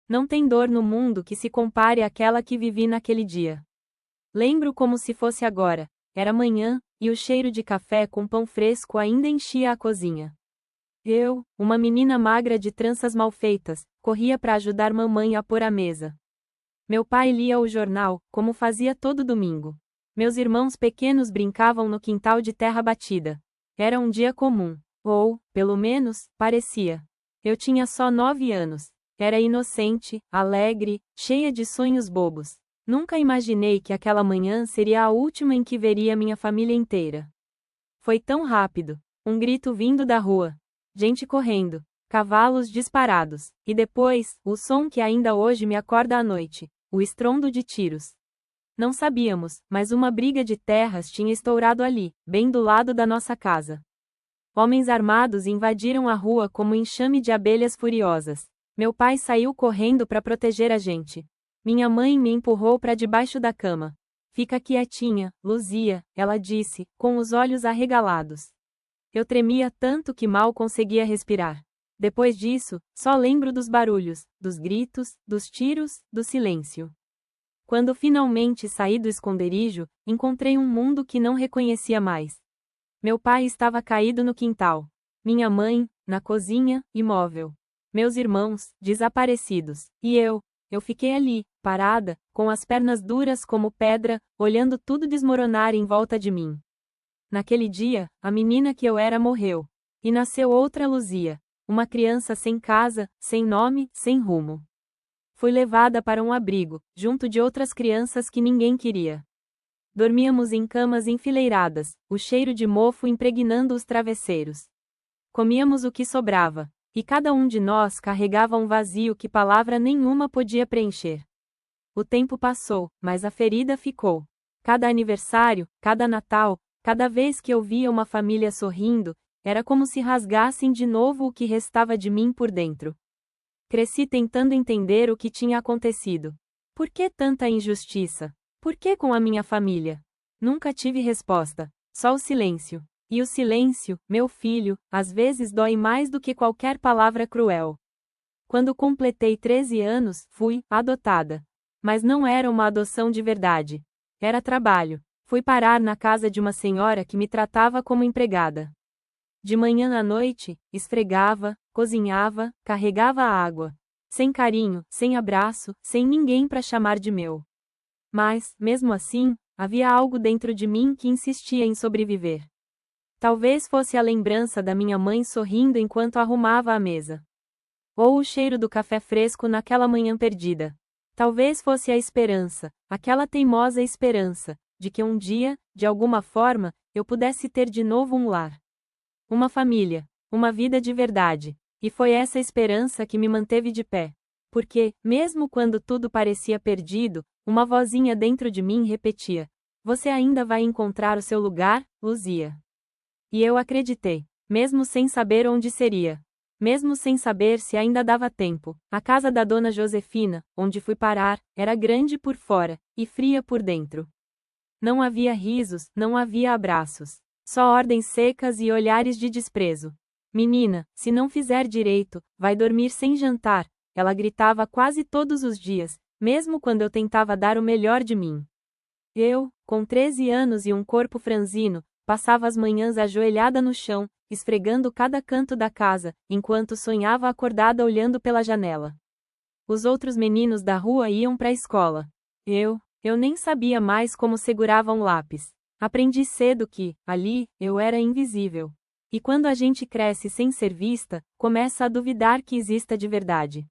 Não tem dor no mundo que se compare àquela que vivi naquele dia. Lembro como se fosse agora. Era manhã, e o cheiro de café com pão fresco ainda enchia a cozinha. Eu, uma menina magra de tranças mal feitas, corria para ajudar mamãe a pôr a mesa. Meu pai lia o jornal, como fazia todo domingo. Meus irmãos pequenos brincavam no quintal de terra batida. Era um dia comum. Ou, pelo menos, parecia. Eu tinha só 9 anos. Era inocente, alegre, cheia de sonhos bobos. Nunca imaginei que aquela manhã seria a última em que veria minha família inteira. Foi tão rápido. Um grito vindo da rua. Gente correndo. Cavalos disparados. E depois, o som que ainda hoje me acorda à noite. O estrondo de tiros. Não sabíamos, mas uma briga de terras tinha estourado ali, bem do lado da nossa casa. Homens armados invadiram a rua como um enxame de abelhas furiosas. Meu pai saiu correndo para proteger a gente. Minha mãe me empurrou para debaixo da cama. Fica quietinha, Luzia, ela disse, com os olhos arregalados. Eu tremia tanto que mal conseguia respirar. Depois disso, só lembro dos barulhos, dos gritos, dos tiros, do silêncio. Quando finalmente saí do esconderijo, encontrei um mundo que não reconhecia mais. Meu pai estava caído no quintal. Minha mãe, na cozinha, imóvel. Meus irmãos, desaparecidos. E eu fiquei ali, parada, com as pernas duras como pedra, olhando tudo desmoronar em volta de mim. Naquele dia, a menina que eu era morreu. E nasceu outra Luzia. Uma criança sem casa, sem nome, sem rumo. Fui levada para um abrigo, junto de outras crianças que ninguém queria. Dormíamos em camas enfileiradas, o cheiro de mofo impregnando os travesseiros. Comíamos o que sobrava, e cada um de nós carregava um vazio que palavra nenhuma podia preencher. O tempo passou, mas a ferida ficou. Cada aniversário, cada Natal, cada vez que eu via uma família sorrindo, era como se rasgassem de novo o que restava de mim por dentro. Cresci tentando entender o que tinha acontecido. Por que tanta injustiça? Por que com a minha família? Nunca tive resposta, só o silêncio. E o silêncio, meu filho, às vezes dói mais do que qualquer palavra cruel. Quando completei 13 anos, fui adotada. Mas não era uma adoção de verdade. Era trabalho. Fui parar na casa de uma senhora que me tratava como empregada. De manhã à noite, esfregava, cozinhava, carregava a água. Sem carinho, sem abraço, sem ninguém para chamar de meu. Mas, mesmo assim, havia algo dentro de mim que insistia em sobreviver. Talvez fosse a lembrança da minha mãe sorrindo enquanto arrumava a mesa. Ou o cheiro do café fresco naquela manhã perdida. Talvez fosse a esperança, aquela teimosa esperança, de que um dia, de alguma forma, eu pudesse ter de novo um lar. Uma família, uma vida de verdade. E foi essa esperança que me manteve de pé. Porque, mesmo quando tudo parecia perdido, uma vozinha dentro de mim repetia: "Você ainda vai encontrar o seu lugar, Luzia." E eu acreditei, mesmo sem saber onde seria. Mesmo sem saber se ainda dava tempo. A casa da dona Josefina, onde fui parar, era grande por fora, e fria por dentro. Não havia risos, não havia abraços. Só ordens secas e olhares de desprezo. "Menina, se não fizer direito, vai dormir sem jantar", ela gritava quase todos os dias, mesmo quando eu tentava dar o melhor de mim. Eu, com 13 anos e um corpo franzino, passava as manhãs ajoelhada no chão, esfregando cada canto da casa, enquanto sonhava acordada olhando pela janela. Os outros meninos da rua iam para a escola. Eu nem sabia mais como segurava um lápis. Aprendi cedo que, ali, eu era invisível. E quando a gente cresce sem ser vista, começa a duvidar que exista de verdade.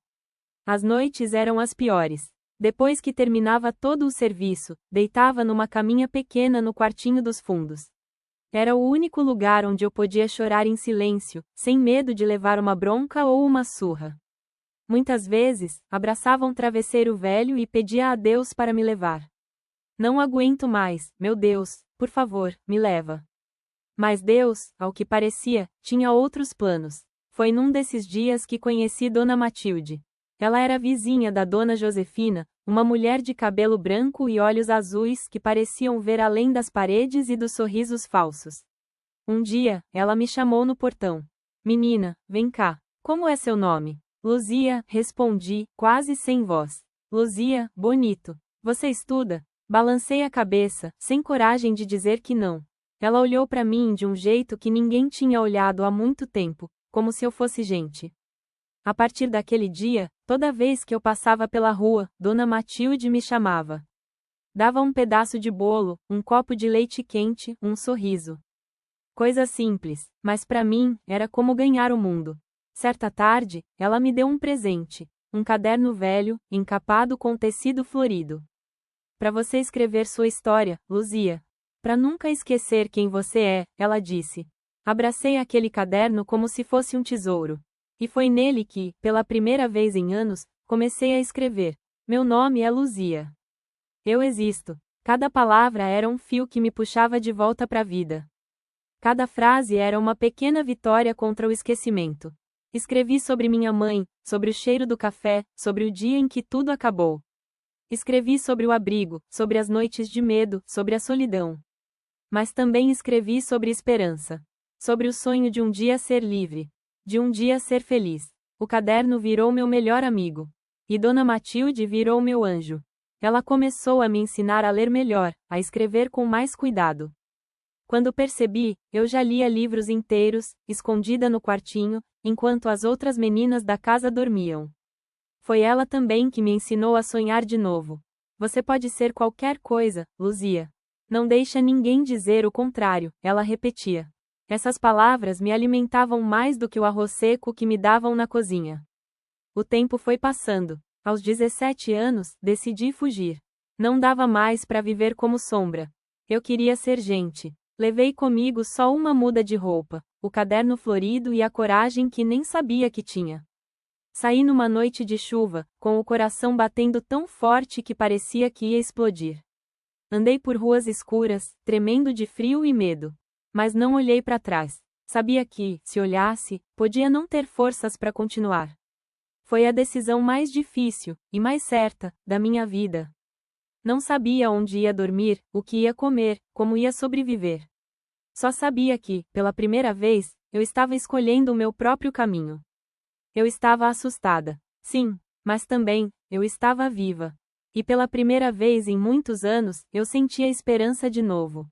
As noites eram as piores. Depois que terminava todo o serviço, deitava numa caminha pequena no quartinho dos fundos. Era o único lugar onde eu podia chorar em silêncio, sem medo de levar uma bronca ou uma surra. Muitas vezes, abraçava um travesseiro velho e pedia a Deus para me levar. "Não aguento mais, meu Deus, por favor, me leva." Mas Deus, ao que parecia, tinha outros planos. Foi num desses dias que conheci Dona Matilde. Ela era vizinha da Dona Josefina, uma mulher de cabelo branco e olhos azuis que pareciam ver além das paredes e dos sorrisos falsos. Um dia, ela me chamou no portão. "Menina, vem cá. Como é seu nome?" Luzia, respondi, quase sem voz. Luzia, bonito. Você estuda? Balancei a cabeça, sem coragem de dizer que não. Ela olhou para mim de um jeito que ninguém tinha olhado há muito tempo, como se eu fosse gente. A partir daquele dia, toda vez que eu passava pela rua, Dona Matilde me chamava. Dava um pedaço de bolo, um copo de leite quente, um sorriso. Coisa simples, mas para mim, era como ganhar o mundo. Certa tarde, ela me deu um presente, um caderno velho, encapado com tecido florido. Para você escrever sua história, Luzia. Para nunca esquecer quem você é, ela disse. Abracei aquele caderno como se fosse um tesouro. E foi nele que, pela primeira vez em anos, comecei a escrever. Meu nome é Luzia. Eu existo. Cada palavra era um fio que me puxava de volta para a vida. Cada frase era uma pequena vitória contra o esquecimento. Escrevi sobre minha mãe, sobre o cheiro do café, sobre o dia em que tudo acabou. Escrevi sobre o abrigo, sobre as noites de medo, sobre a solidão. Mas também escrevi sobre esperança. Sobre o sonho de um dia ser livre. De um dia ser feliz. O caderno virou meu melhor amigo. E Dona Matilde virou meu anjo. Ela começou a me ensinar a ler melhor, a escrever com mais cuidado. Quando percebi, eu já lia livros inteiros, escondida no quartinho, enquanto as outras meninas da casa dormiam. Foi ela também que me ensinou a sonhar de novo. Você pode ser qualquer coisa, Luzia. Não deixa ninguém dizer o contrário, ela repetia. Essas palavras me alimentavam mais do que o arroz seco que me davam na cozinha. O tempo foi passando. Aos 17 anos, decidi fugir. Não dava mais para viver como sombra. Eu queria ser gente. Levei comigo só uma muda de roupa, o caderno florido e a coragem que nem sabia que tinha. Saí numa noite de chuva, com o coração batendo tão forte que parecia que ia explodir. Andei por ruas escuras, tremendo de frio e medo. Mas não olhei para trás. Sabia que, se olhasse, podia não ter forças para continuar. Foi a decisão mais difícil, e mais certa, da minha vida. Não sabia onde ia dormir, o que ia comer, como ia sobreviver. Só sabia que, pela primeira vez, eu estava escolhendo o meu próprio caminho. Eu estava assustada. Sim, mas também, eu estava viva. E pela primeira vez em muitos anos, eu sentia esperança de novo.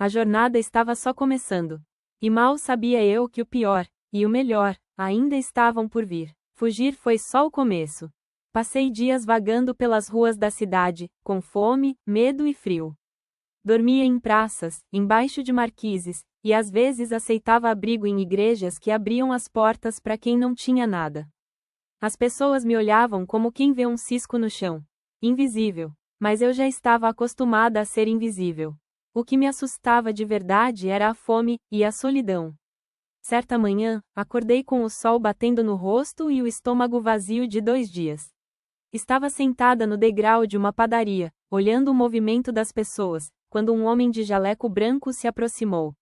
A jornada estava só começando. E mal sabia eu que o pior, e o melhor, ainda estavam por vir. Fugir foi só o começo. Passei dias vagando pelas ruas da cidade, com fome, medo e frio. Dormia em praças, embaixo de marquises, e às vezes aceitava abrigo em igrejas que abriam as portas para quem não tinha nada. As pessoas me olhavam como quem vê um cisco no chão. Invisível. Mas eu já estava acostumada a ser invisível. O que me assustava de verdade era a fome e a solidão. Certa manhã, acordei com o sol batendo no rosto e o estômago vazio de 2 dias. Estava sentada no degrau de uma padaria, olhando o movimento das pessoas, quando um homem de jaleco branco se aproximou.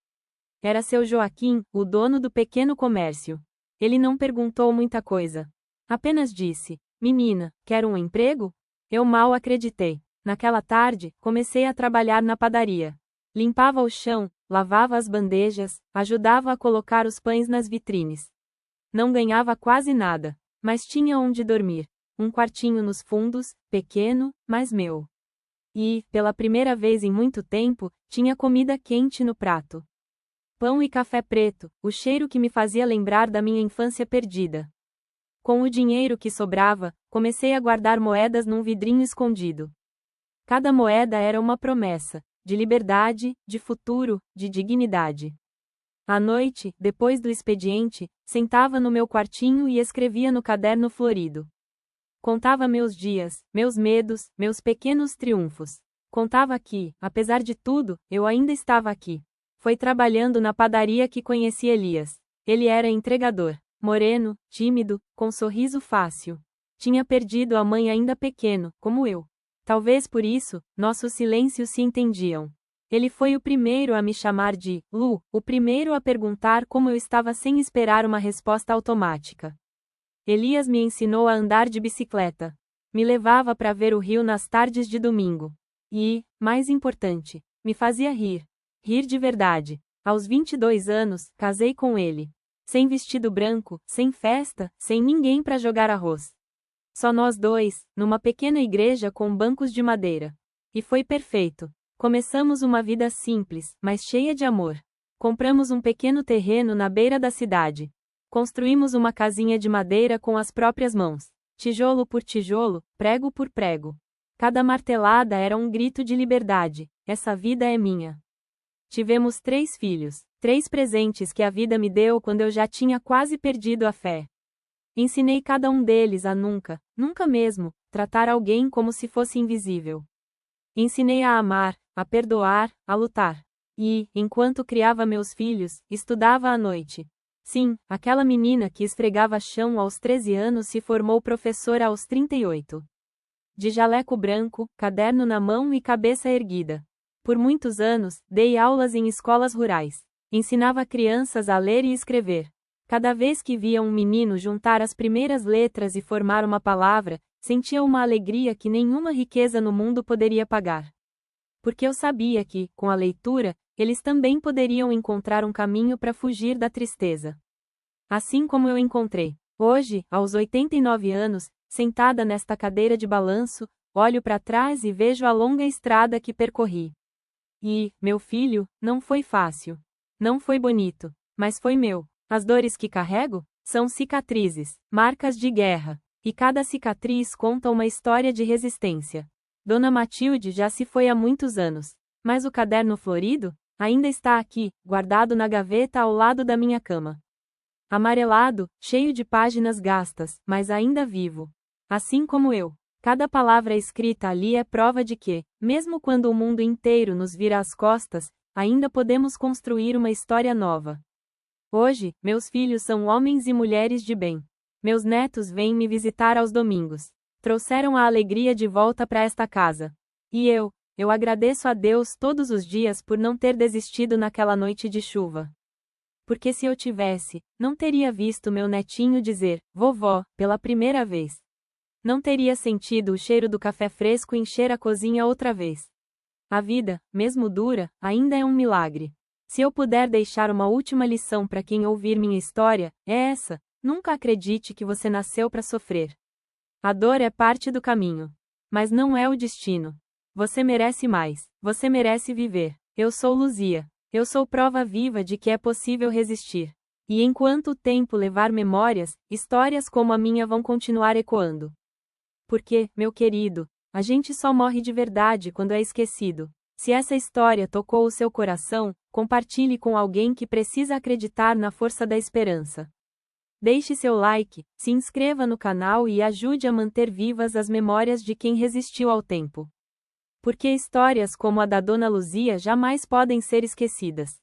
Era seu Joaquim, o dono do pequeno comércio. Ele não perguntou muita coisa. Apenas disse: "Menina, quer um emprego?" Eu mal acreditei. Naquela tarde, comecei a trabalhar na padaria. Limpava o chão, lavava as bandejas, ajudava a colocar os pães nas vitrines. Não ganhava quase nada, mas tinha onde dormir. Um quartinho nos fundos, pequeno, mas meu. E, pela primeira vez em muito tempo, tinha comida quente no prato. Pão e café preto, o cheiro que me fazia lembrar da minha infância perdida. Com o dinheiro que sobrava, comecei a guardar moedas num vidrinho escondido. Cada moeda era uma promessa, de liberdade, de futuro, de dignidade. À noite, depois do expediente, sentava no meu quartinho e escrevia no caderno florido. Contava meus dias, meus medos, meus pequenos triunfos. Contava que, apesar de tudo, eu ainda estava aqui. Foi trabalhando na padaria que conheci Elias. Ele era entregador, moreno, tímido, com sorriso fácil. Tinha perdido a mãe ainda pequeno, como eu. Talvez por isso, nossos silêncios se entendiam. Ele foi o primeiro a me chamar de Lu, o primeiro a perguntar como eu estava sem esperar uma resposta automática. Elias me ensinou a andar de bicicleta. Me levava para ver o rio nas tardes de domingo. E, mais importante, me fazia rir. Rir de verdade. Aos 22 anos, casei com ele. Sem vestido branco, sem festa, sem ninguém para jogar arroz. Só nós dois, numa pequena igreja com bancos de madeira. E foi perfeito. Começamos uma vida simples, mas cheia de amor. Compramos um pequeno terreno na beira da cidade. Construímos uma casinha de madeira com as próprias mãos. Tijolo por tijolo, prego por prego. Cada martelada era um grito de liberdade. Essa vida é minha. Tivemos 3 filhos, 3 presentes que a vida me deu quando eu já tinha quase perdido a fé. Ensinei cada um deles a nunca, nunca mesmo, tratar alguém como se fosse invisível. Ensinei a amar, a perdoar, a lutar. E, enquanto criava meus filhos, estudava à noite. Sim, aquela menina que esfregava chão aos 13 anos se formou professora aos 38. De jaleco branco, caderno na mão e cabeça erguida. Por muitos anos, dei aulas em escolas rurais. Ensinava crianças a ler e escrever. Cada vez que via um menino juntar as primeiras letras e formar uma palavra, sentia uma alegria que nenhuma riqueza no mundo poderia pagar. Porque eu sabia que, com a leitura, eles também poderiam encontrar um caminho para fugir da tristeza. Assim como eu encontrei. Hoje, aos 89 anos, sentada nesta cadeira de balanço, olho para trás e vejo a longa estrada que percorri. E, meu filho, não foi fácil. Não foi bonito, mas foi meu. As dores que carrego são cicatrizes, marcas de guerra, e cada cicatriz conta uma história de resistência. Dona Matilde já se foi há muitos anos, mas o caderno florido ainda está aqui, guardado na gaveta ao lado da minha cama. Amarelado, cheio de páginas gastas, mas ainda vivo. Assim como eu. Cada palavra escrita ali é prova de que, mesmo quando o mundo inteiro nos vira as costas, ainda podemos construir uma história nova. Hoje, meus filhos são homens e mulheres de bem. Meus netos vêm me visitar aos domingos. Trouxeram a alegria de volta para esta casa. E eu agradeço a Deus todos os dias por não ter desistido naquela noite de chuva. Porque se eu tivesse, não teria visto meu netinho dizer, vovó, pela primeira vez. Não teria sentido o cheiro do café fresco encher a cozinha outra vez. A vida, mesmo dura, ainda é um milagre. Se eu puder deixar uma última lição para quem ouvir minha história, é essa: nunca acredite que você nasceu para sofrer. A dor é parte do caminho. Mas não é o destino. Você merece mais. Você merece viver. Eu sou Luzia. Eu sou prova viva de que é possível resistir. E enquanto o tempo levar memórias, histórias como a minha vão continuar ecoando. Porque, meu querido, a gente só morre de verdade quando é esquecido. Se essa história tocou o seu coração, compartilhe com alguém que precisa acreditar na força da esperança. Deixe seu like, se inscreva no canal e ajude a manter vivas as memórias de quem resistiu ao tempo. Porque histórias como a da Dona Luzia jamais podem ser esquecidas.